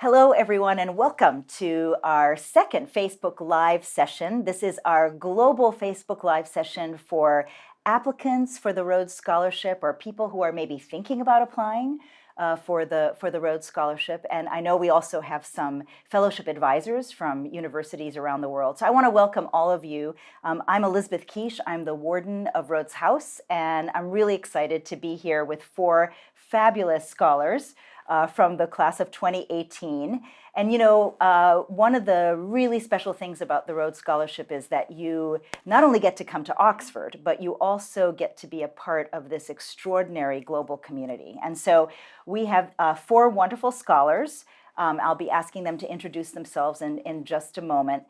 Hello, everyone, and welcome to our second Facebook Live session. This is our global Facebook Live session for applicants for the Rhodes Scholarship or people who are maybe thinking about applying for the Rhodes Scholarship. And I know we also have some fellowship advisors from universities around the world. So I want to welcome all of you. I'm Elizabeth Quiche. I'm the Warden of Rhodes House, and I'm really excited to be here with four fabulous scholars from the class of 2018. And one of the really special things about the Rhodes Scholarship is that you not only get to come to Oxford, but you also get to be a part of this extraordinary global community. And so we have four wonderful scholars. I'll be asking them to introduce themselves in just a moment,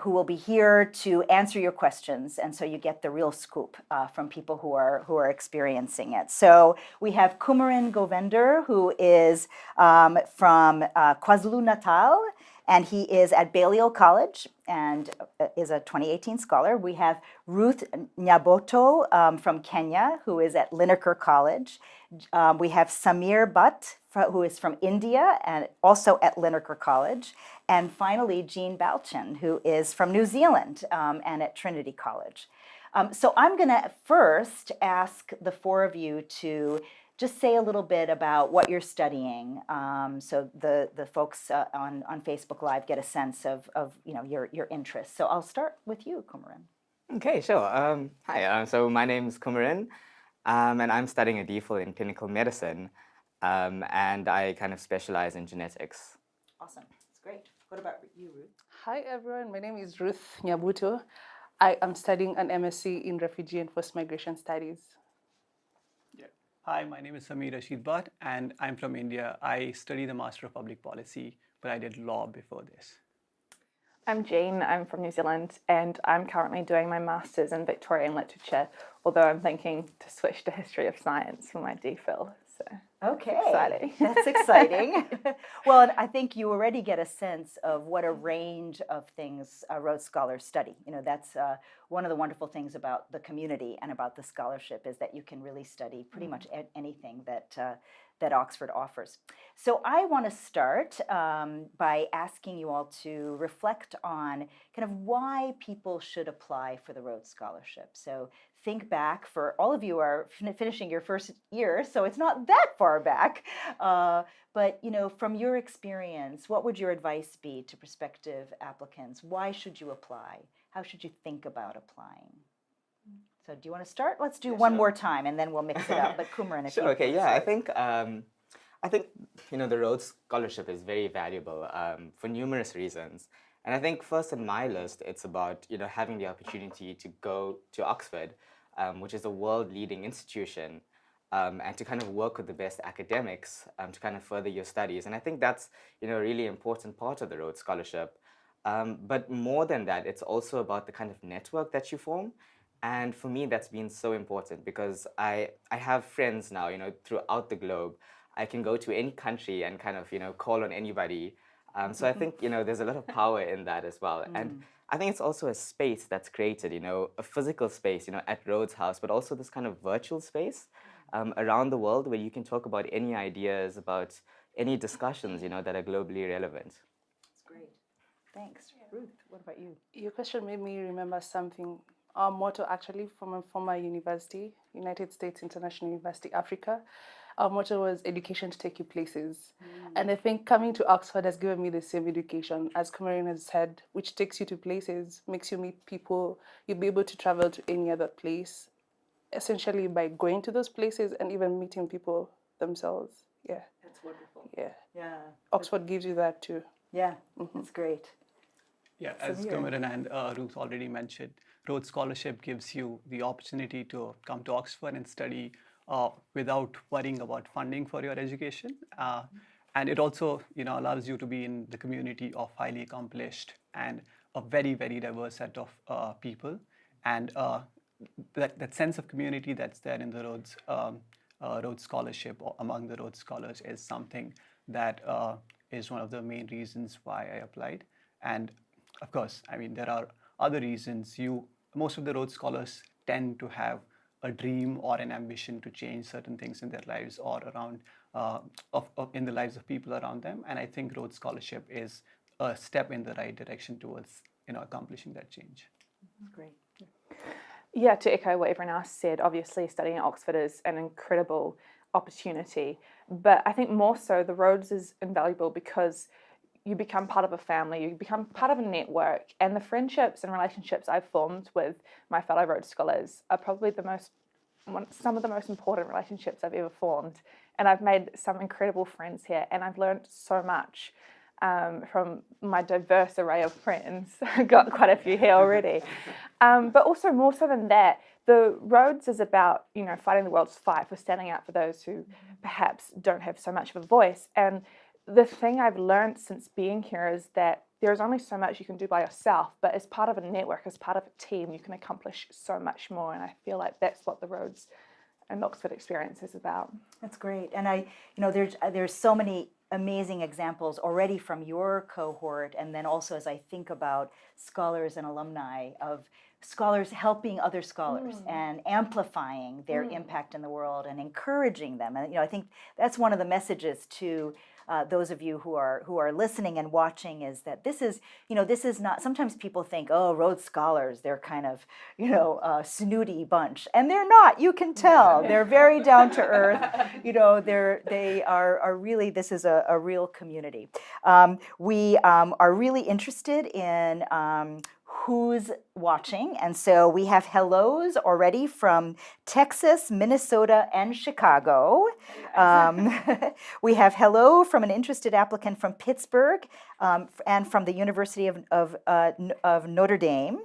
who will be here to answer your questions. And so you get the real scoop from people who are experiencing it. So we have Kumeren Govender, who is from KwaZulu-Natal, and he is at Balliol College and is a 2018 scholar. We have Ruth Nyabuto from Kenya, who is at Linacre College. We have Bhat, who is from India and also at Linacre College. And finally, Balchin, who is from New Zealand and at Trinity College. So I'm going to first ask the four of you to just say a little bit about what you're studying, so the folks on Facebook Live get a sense of your interests. So I'll start with you, Kumeren. Okay, sure. Hi, so my name is Kumeren, and I'm studying a DPhil in clinical medicine, and I kind of specialize in genetics. Awesome, that's great. What about you, Ruth? Hi, everyone. My name is Ruth Nyabuto. I am studying an MSc in Refugee and Post-Migration Studies. Hi, my name is Bhat, and I'm from India. I study the Master of Public Policy, but I did law before this. I'm Jane, I'm from New Zealand, and I'm currently doing my Masters in Victorian Literature, although I'm thinking to switch to History of Science for my DPhil. So okay, exciting. That's exciting. Well, and I think you already get a sense of what a range of things Rhodes Scholars study. That's one of the wonderful things about the community and about the scholarship is that you can really study pretty much anything that Oxford offers. So I want to start by asking you all to reflect on kind of why people should apply for the Rhodes Scholarship. So think back, for all of you are finishing your first year, so it's not that far back. But from your experience, what would your advice be to prospective applicants? Why should you apply? How should you think about applying? So do you want to start? Let's do one more time, and then we'll mix it up. But Kumeren, if Sure. you Okay. Yeah. start. I think the Rhodes Scholarship is very valuable for numerous reasons. And I think first on my list, it's about having the opportunity to go to Oxford, which is a world-leading institution, and to kind of work with the best academics to kind of further your studies. And I think that's a really important part of the Rhodes Scholarship. But more than that, it's also about the kind of network that you form. And for me, that's been so important because I have friends now, throughout the globe. I can go to any country and kind of, call on anybody. So I think, there's a lot of power in that as well. And I think it's also a space that's created, a physical space, at Rhodes House, but also this kind of virtual space around the world where you can talk about any ideas, about any discussions, that are globally relevant. That's great. Thanks. Ruth, what about you? Your question made me remember something. Our motto, actually, from a former university, United States International University, Africa, our motto was education to take you places. And I think coming to Oxford has given me the same education, as Kumeren has said, which takes you to places, makes you meet people. You'll be able to travel to any other place, essentially by going to those places and even meeting people themselves. Yeah. That's wonderful. Yeah. Yeah. Oxford gives you that too. Yeah, that's great. Yeah, as Kumeren and Ruth already mentioned, Rhodes Scholarship gives you the opportunity to come to Oxford and study without worrying about funding for your education. And it also allows you to be in the community of highly accomplished and a very, very diverse set of people. And that sense of community that's there in the Rhodes Scholarship or among the Rhodes Scholars is something that is one of the main reasons why I applied. And of course, I mean, there are other reasons. Most of the Rhodes Scholars tend to have a dream or an ambition to change certain things in their lives or around in the lives of people around them. And I think Rhodes Scholarship is a step in the right direction towards accomplishing that change. Great. Yeah, to echo what everyone else said, obviously studying at Oxford is an incredible opportunity, but I think more so the Rhodes is invaluable because you become part of a family, you become part of a network, and the friendships and relationships I've formed with my fellow Rhodes Scholars are probably some of the most important relationships I've ever formed. And I've made some incredible friends here, and I've learned so much from my diverse array of friends. I've got quite a few here already. But also more so than that, the Rhodes is about, fighting the world's fight for standing up for those who perhaps don't have so much of a voice. And the thing I've learned since being here is that there is only so much you can do by yourself, but as part of a network, as part of a team, you can accomplish so much more. And I feel like that's what the Rhodes and Oxford experience is about. That's great. And there's so many amazing examples already from your cohort, and then also as I think about scholars and alumni of scholars helping other scholars and amplifying their impact in the world and encouraging them. And I think that's one of the messages to those of you who are listening and watching, is that this is not, sometimes people think, oh, Rhodes Scholars, they're kind of, a snooty bunch. And they're not, you can tell. They're very down to earth. They are really, this is a real community. We are really interested in who's watching. And so we have hellos already from Texas, Minnesota, and Chicago. We have hello from an interested applicant from Pittsburgh and from the University of Notre Dame.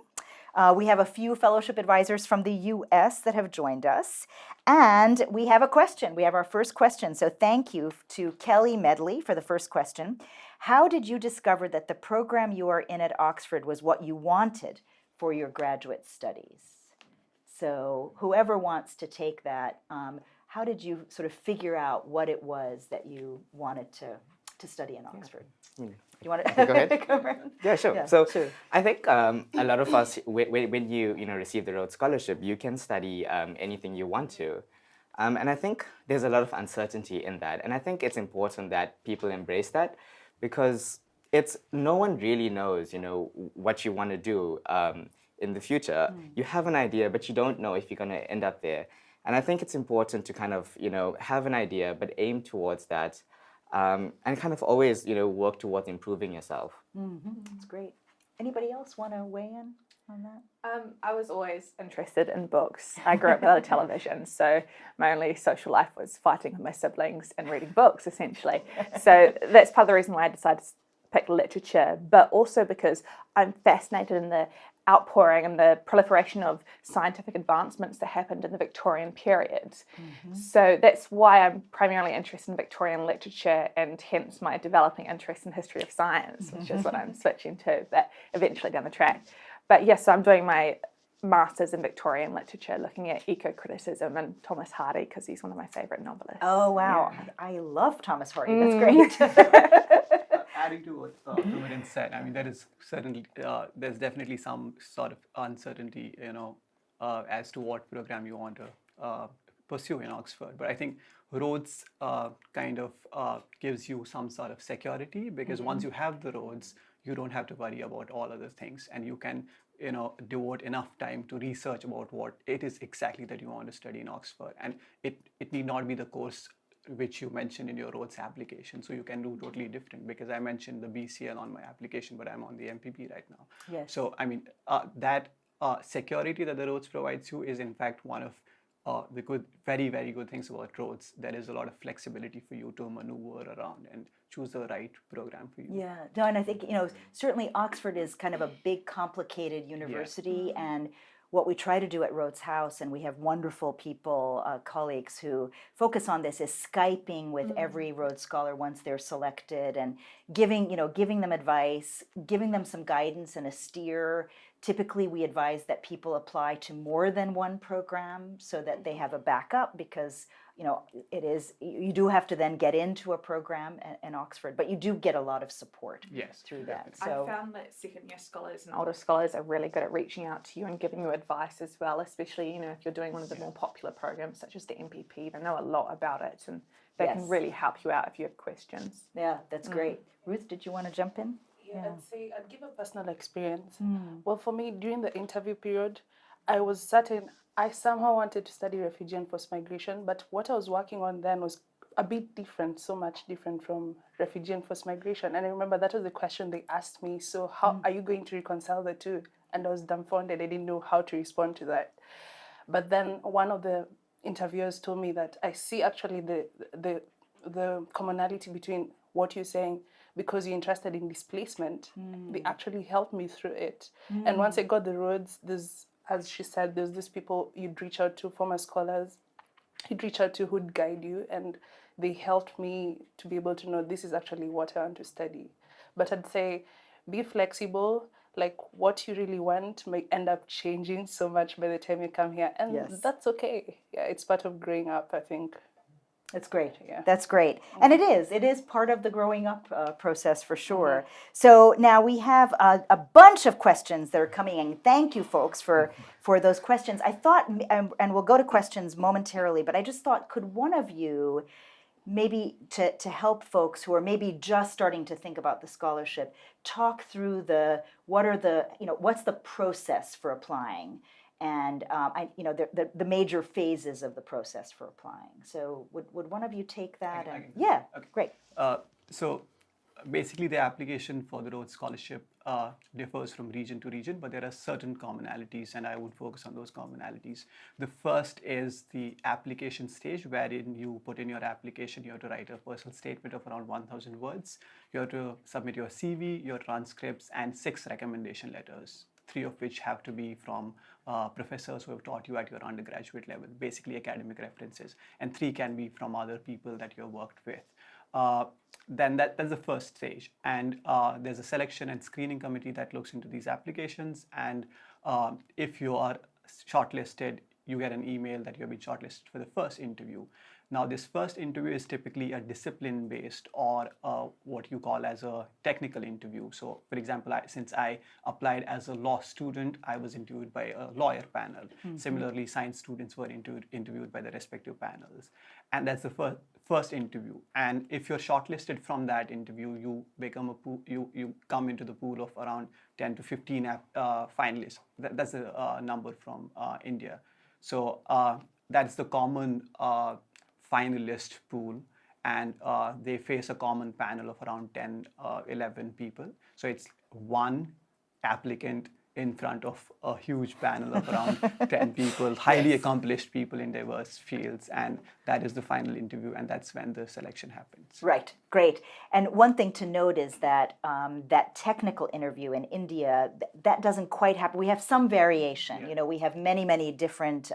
We have a few fellowship advisors from the U.S. that have joined us. And we have a question. We have our first question. So thank you to Kelly Medley for the first question. How did you discover that the program you are in at Oxford was what you wanted for your graduate studies? So whoever wants to take that, how did you sort of figure out what it was that you wanted to study in Oxford? Yeah. You want to go ahead? Yeah, sure. Yeah, so sure. I think a lot of us, when you receive the Rhodes Scholarship, you can study anything you want to. And I think there's a lot of uncertainty in that. And I think it's important that people embrace that, because no one really knows, what you want to do in the future. You have an idea, but you don't know if you're going to end up there. And I think it's important to kind of, have an idea, but aim towards that. And kind of always, work towards improving yourself. That's great. Anybody else want to weigh in on that? I was always interested in books. I grew up without a television, so my only social life was fighting with my siblings and reading books, essentially. So that's part of the reason why I decided to pick literature, but also because I'm fascinated in the outpouring and the proliferation of scientific advancements that happened in the Victorian period. So that's why I'm primarily interested in Victorian literature, and hence my developing interest in history of science, which is what I'm switching to, but eventually down the track. But yes, so I'm doing my master's in Victorian literature, looking at eco-criticism and Thomas Hardy, because he's one of my favourite novelists. Oh, wow. Yeah. I love Thomas Hardy. That's great. Adding to what Kumeren said, I mean, there's definitely some sort of uncertainty, as to what program you want to pursue in Oxford. But I think Rhodes kind of gives you some sort of security, because once you have the Rhodes, you don't have to worry about all other things, and you can devote enough time to research about what it is exactly that you want to study in Oxford. And it need not be the course which you mentioned in your Rhodes application. So you can do totally different, because I mentioned the BCL on my application, but I'm on the MPP right now. Yes. So I mean, that security that the Rhodes provides you is in fact one of the very, very good things about Rhodes. There is a lot of flexibility for you to maneuver around and choose the right program for you. Yeah, no, and I think, certainly Oxford is kind of a big, complicated university, and what we try to do at Rhodes House, and we have wonderful people, colleagues who focus on this, is Skyping with every Rhodes Scholar once they're selected, and giving them advice, giving them some guidance and a steer typically we advise that people apply to more than one program so that they have a backup, because you do have to then get into a program in Oxford, but you do get a lot of support through that. So I found that second year scholars and older scholars are really good at reaching out to you and giving you advice as well, especially if you're doing one of the more popular programs such as the MPP. They know a lot about it and they can really help you out if you have questions. Yeah, that's great. Ruth, did you want to jump in? Yeah, I'd give a personal experience. Well, for me, during the interview period, I was certain I somehow wanted to study refugee and post-migration, but what I was working on then was a bit different, so much different from refugee and post-migration. And I remember that was the question they asked me, so how are you going to reconcile the two? And I was dumbfounded. I didn't know how to respond to that. But then one of the interviewers told me that I see actually the commonality between what you're saying, because you're interested in displacement. They actually helped me through it. And once I got the Rhodes, as she said, there's these people you'd reach out to, former scholars, you'd reach out to who'd guide you, and they helped me to be able to know this is actually what I want to study. But I'd say be flexible. Like what you really want might end up changing so much by the time you come here. And that's okay. Yeah, it's part of growing up, I think. That's great. Yeah. That's great. And it is part of the growing up process for sure. So now we have a bunch of questions that are coming in. Thank you, folks, for those questions. I thought, and we'll go to questions momentarily, but I just thought, could one of you, maybe to help folks who are maybe just starting to think about the scholarship, talk through what's the process for applying? And the major phases of the process for applying. So would one of you take that? Okay. Great. So basically the application for the Rhodes Scholarship differs from region to region, but there are certain commonalities, and I would focus on those commonalities. The first is the application stage, wherein you put in your application. You have to write a personal statement of around 1,000 words. You have to submit your CV, your transcripts, and 6 recommendation letters, 3 of which have to be from professors who have taught you at your undergraduate level, basically academic references, and 3 can be from other people that you have worked with. Then that's the first stage, and there's a selection and screening committee that looks into these applications, and if you are shortlisted, you get an email that you have been shortlisted for the first interview. Now, this first interview is typically a discipline-based or what you call as a technical interview. So, for example, since I applied as a law student, I was interviewed by a lawyer panel. Similarly, science students were interviewed by the respective panels. And that's the first interview. And if you're shortlisted from that interview, you become you come into the pool of around 10 to 15 finalists. That's a number from India. So that's the common finalist pool, and they face a common panel of around 10, 11 people. So it's one applicant in front of a huge panel of around 10 people, highly accomplished people in diverse fields, and that is the final interview, and that's when the selection happens. Right, great. And one thing to note is that that technical interview in India, that doesn't quite happen. We have some variation. We have many, many different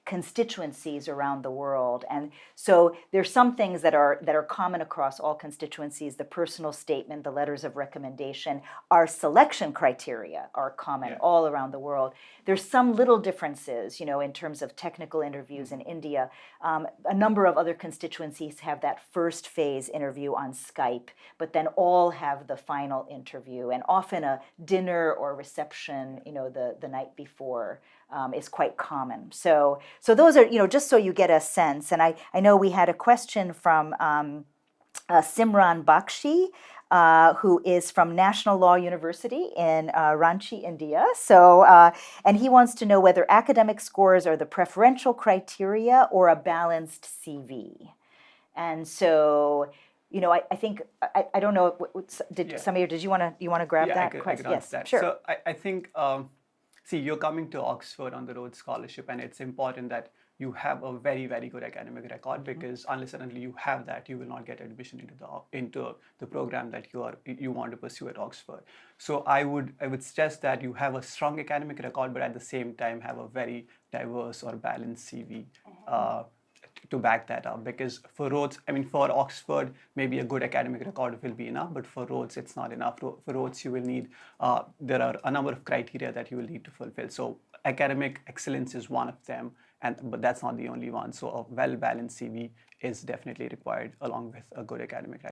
constituencies around the world, and so there's some things that are common across all constituencies. The personal statement, the letters of recommendation, our selection criteria are common all around the world. There's some little differences, in terms of technical interviews in India. A number of other constituencies have that first phase interview on Skype, but then all have the final interview, and often a dinner or reception, the night before is quite common. So those are, just so you get a sense. And I know we had a question from Simran Bakshi, who is from National Law University in Ranchi, India. So, and he wants to know whether academic scores are the preferential criteria or a balanced CV. And so, I think I don't know. Samir, did you want to grab that question? Yes, that. Sure. So I think. See, you're coming to Oxford on the Rhodes Scholarship, and it's important that you have a very, very good academic record, because unless and until you have that, you will not get admission into the program that you want to pursue at Oxford. So I would suggest that you have a strong academic record, but at the same time have a very diverse or balanced CV back that up, because for Rhodes, I mean, for Oxford, maybe a good academic record will be enough, but for Rhodes, it's not enough. For Rhodes, you will need, there are a number of criteria that you will need to fulfill. So academic excellence is one of them, but that's not the only one. So a well-balanced CV is definitely required along with a good academic record.